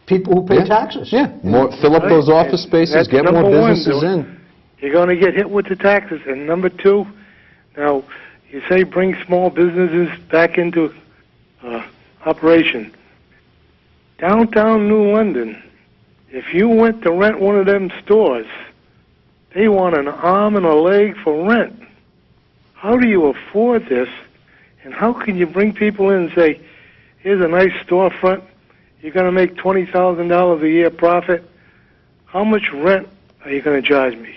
people who pay taxes. Yeah, fill up those office spaces, get more businesses in. You're going to get hit with the taxes. And number two, now, you say bring small businesses back into operation. Downtown New London, if you went to rent one of them stores, they want an arm and a leg for rent. How do you afford this? And how can you bring people in and say, here's a nice storefront, you're going to make $20,000 a year profit, how much rent are you going to charge me?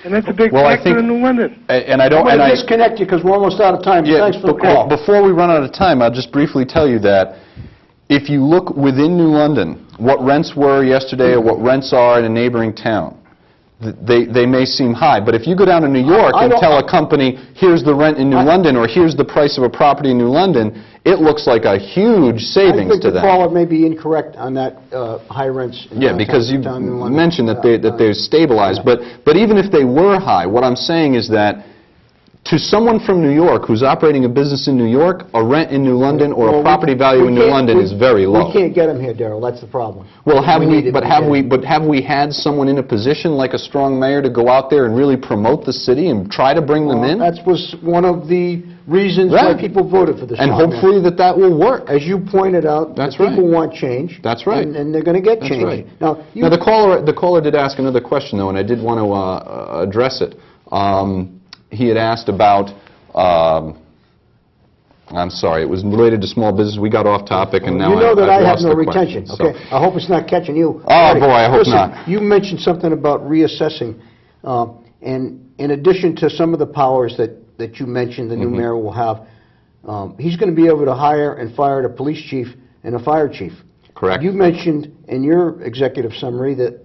And that's a big factor in New London. And I don't... I'm going to disconnect you because we're almost out of time. Yeah, thanks for the call. Before we run out of time, I'll just briefly tell you that if you look within New London, what rents were yesterday or what rents are in a neighboring town, they may seem high, but if you go down to New York and tell a company, here's the rent in New London or here's the price of a property in New London, it looks like a huge savings to them. I think the caller may be incorrect on that high rents. Yeah, because you mentioned that they're stabilized, but even if they were high, what I'm saying is that to someone from New York who's operating a business in New York, a rent in New London or a property value in New London is very low. We can't get them here, Daryl. That's the problem. Well, have we had someone in a position like a strong mayor to go out there and really promote the city and try to bring them in? That was one of the reasons why people voted for this. And hopefully that will work. As you pointed out, people want change. That's right. And they're going to get change. Right. Now the caller did ask another question though, and I did want to address it. He had asked about, I'm sorry, it was related to small business. We got off topic, and now you know that I have no retention. Okay, I hope it's not catching you. Oh boy, I hope not. You mentioned something about reassessing, and in addition to some of the powers that you mentioned, the new mayor will have, he's going to be able to hire and fire the police chief and a fire chief. Correct. You mentioned in your executive summary that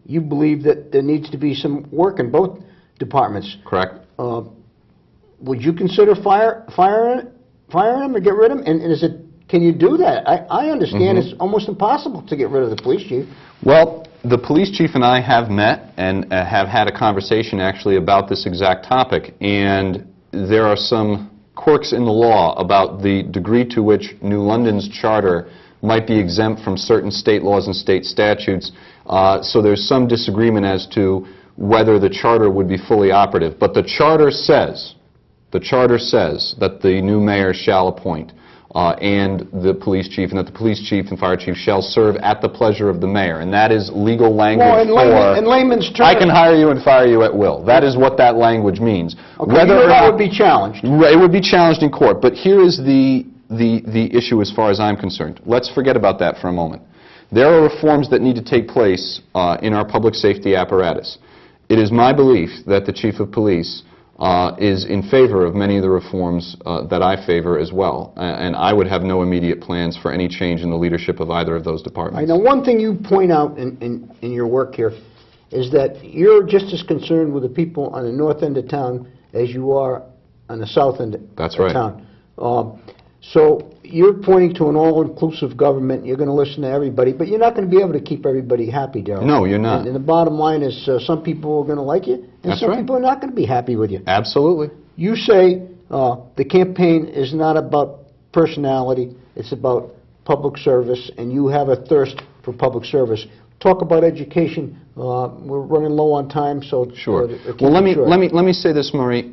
you believe that there needs to be some work in both departments. Correct. Would you consider firing him or get rid of him? And can you do that? I understand it's almost impossible to get rid of the police chief. Well, the police chief and I have met and have had a conversation actually about this exact topic, and there are some quirks in the law about the degree to which New London's charter might be exempt from certain state laws and state statutes, so there's some disagreement as to whether the charter would be fully operative. But the charter says that the new mayor shall appoint and the police chief, and that the police chief and fire chief shall serve at the pleasure of the mayor. And that is legal language in layman's terms, I can hire you and fire you at will. That is what that language means. Okay, whether that would be challenged. It would be challenged in court. But here is the issue as far as I'm concerned. Let's forget about that for a moment. There are reforms that need to take place in our public safety apparatus. It is my belief that the chief of police is in favor of many of the reforms that I favor as well, and I would have no immediate plans for any change in the leadership of either of those departments. Now, one thing you point out in your work here is that you're just as concerned with the people on the north end of town as you are on the south end of town. So you're pointing to an all-inclusive government. You're going to listen to everybody, but you're not going to be able to keep everybody happy, Daryl. No, you're not. And the bottom line is some people are going to like you, and some people are not going to be happy with you. Absolutely. You say the campaign is not about personality, it's about public service, and you have a thirst for public service. Talk about education. We're running low on time, so sure. Well, let me say this, Murray.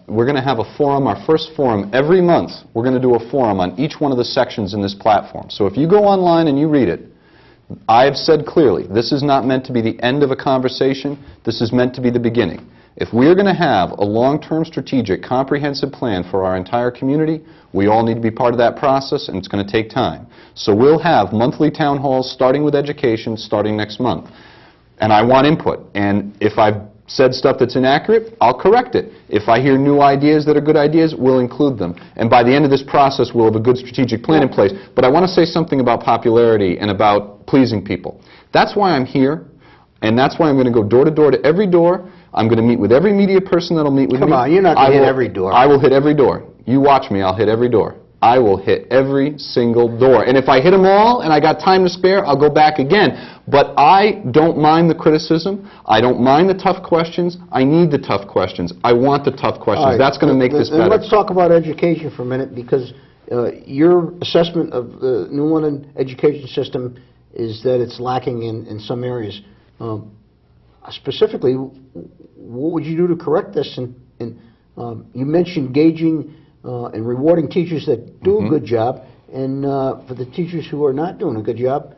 We're going to have a forum, our first forum every month. We're going to do a forum on each one of the sections in this platform. So if you go online and you read it, I have said clearly, this is not meant to be the end of a conversation. This is meant to be the beginning. If we're going to have a long-term strategic, comprehensive plan for our entire community, we all need to be part of that process, and it's going to take time. So we'll have monthly town halls, starting with education, starting next month. And I want input. And if I've said stuff that's inaccurate, I'll correct it. If I hear new ideas that are good ideas, we'll include them. And by the end of this process, we'll have a good strategic plan in place. But I want to say something about popularity and about pleasing people. That's why I'm here, and that's why I'm going to go door to door to every door. I'm going to meet with every media person that'll meet with me. Come on, you're not going to hit every door. I will hit every door. You watch me, I'll hit every door. I will hit every single door. And if I hit them all and I got time to spare, I'll go back again. But I don't mind the criticism. I don't mind the tough questions. I need the tough questions. I want the tough questions. That's going to make this better. Let's talk about education for a minute, because Your assessment of the New London education system is that it's lacking in some areas. Specifically, what would you do to correct this? And you mentioned gauging and rewarding teachers that do a good job, and for the teachers who are not doing a good job,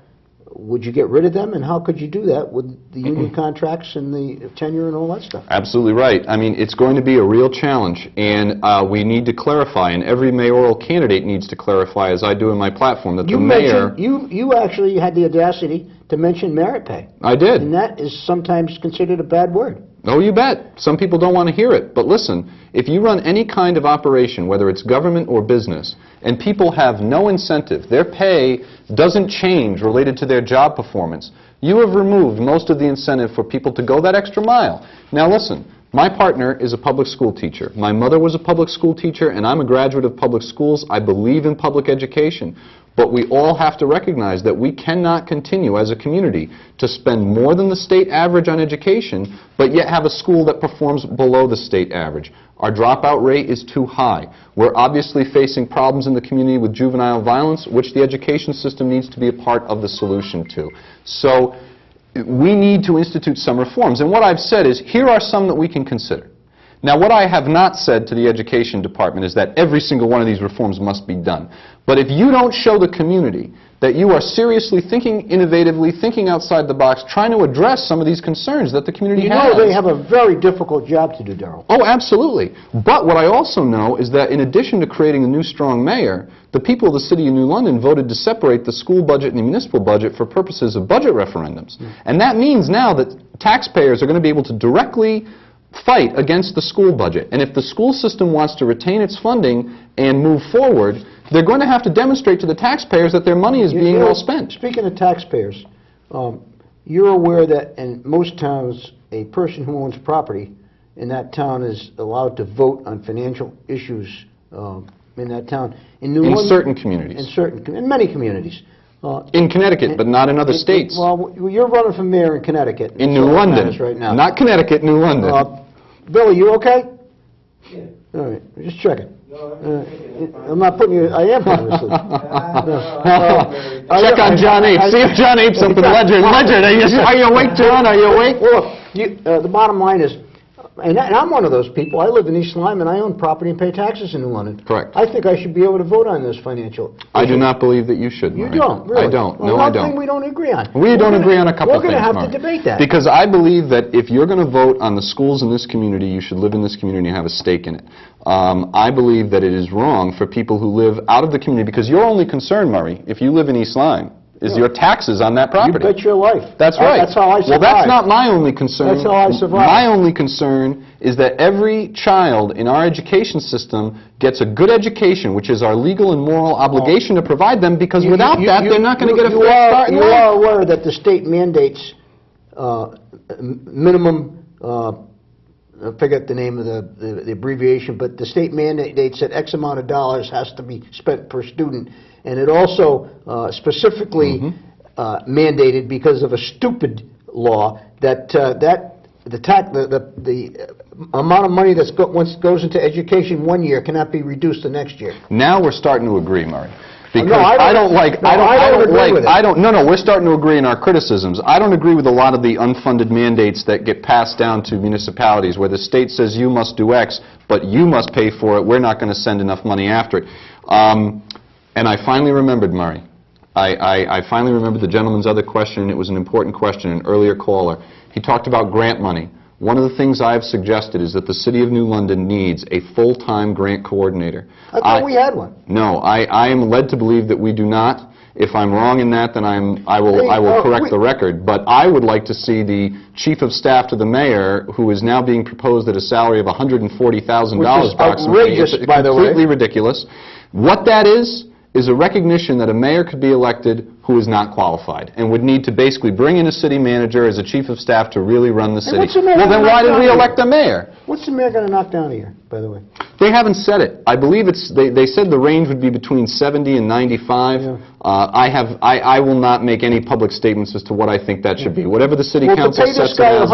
would you get rid of them, and how could you do that with the union contracts and the tenure and all that stuff? Absolutely right. I mean, it's going to be a real challenge, and we need to clarify, and every mayoral candidate needs to clarify, as I do in my platform, that the mayor... You actually had the audacity to mention merit pay. I did. And that is sometimes considered a bad word. Oh, you bet. Some people don't want to hear it. But listen, if you run any kind of operation, whether it's government or business, and people have no incentive, their pay doesn't change related to their job performance, you have removed most of the incentive for people to go that extra mile. Now listen, my partner is a public school teacher. My mother was a public school teacher, and I'm a graduate of public schools. I believe in public education. But we all have to recognize that we cannot continue as a community to spend more than the state average on education, but yet have a school that performs below the state average. Our dropout rate is too high. We're obviously facing problems in the community with juvenile violence, which the education system needs to be a part of the solution to. So we need to institute some reforms. And what I've said is, here are some that we can consider. Now, what I have not said to the Education Department is that every single one of these reforms must be done. But if you don't show the community that you are seriously thinking innovatively, thinking outside the box, trying to address some of these concerns that the community has... You know they have a very difficult job to do, Daryl. Oh, absolutely. But what I also know is that in addition to creating a new strong mayor, the people of the City of New London voted to separate the school budget and the municipal budget for purposes of budget referendums. And that means now that taxpayers are going to be able to directly fight against the school budget. And if the school system wants to retain its funding and move forward, they're going to have to demonstrate to the taxpayers that their money is being well spent. Speaking of taxpayers, you're aware that in most towns, a person who owns property in that town is allowed to vote on financial issues in that town. In certain communities. In many communities. In Connecticut, but not in other states. Well, you're running for mayor in Connecticut. In New London. Right now. Not Connecticut, New London. Billy, you okay? Yeah. All right, just checking. No, I'm not putting you, I am putting you to sleep. Check on John Ape. See if John Ape's up in Ledyard. Are you awake, John? Are you awake? Well, look, the bottom line is, and I'm one of those people. I live in East Lyme, and I own property and pay taxes in New London. Correct. I think I should be able to vote on this financial issue. I do not believe that you should, Murray. You don't, really? I don't. Well, no, I don't. One thing we don't agree on. We don't agree on a couple of things, We're going to have Murray. to debate that. Because I believe that if you're going to vote on the schools in this community, you should live in this community and have a stake in it. I believe that it is wrong for people who live out of the community, because your only concern, Murray, if you live in East Lyme, is your taxes on that property. You bet your life. That's right. That's how I survive. Well, that's not my only concern. That's how I survive. My only concern is that every child in our education system gets a good education, which is our legal and moral obligation to provide them, because without that, they're not going to get a fair start in life. You are aware that the state mandates minimum, I forget the name of the abbreviation, but the state mandates that X amount of dollars has to be spent per student. And it also specifically mandated, because of a stupid law, that the amount of money that goes into education one year cannot be reduced the next year. Now we're starting to agree, Murray. Because we're starting to agree in our criticisms. I don't agree with a lot of the unfunded mandates that get passed down to municipalities, where the state says you must do X, but you must pay for it. We're not going to send enough money after it. And I finally remembered, Murray. I finally remembered the gentleman's other question. It was an important question, an earlier caller. He talked about grant money. One of the things I have suggested is that the City of New London needs a full-time grant coordinator. I thought we had one. No, I am led to believe that we do not. If I'm wrong in that, then I will correct the record. But I would like to see the Chief of Staff to the Mayor, who is now being proposed at a salary of $140,000 approximately. Outrageous, by the way. Completely ridiculous. What that is a recognition that a mayor could be elected who is not qualified and would need to basically bring in a city manager as a chief of staff to really run the city. Well, then why did we elect a mayor? What's the mayor going to knock down a year, by the way? They haven't said it. I believe they said the range would be between 70 and 95. Yeah. I will not make any public statements as to what I think that should be. Whatever the city council sets it as,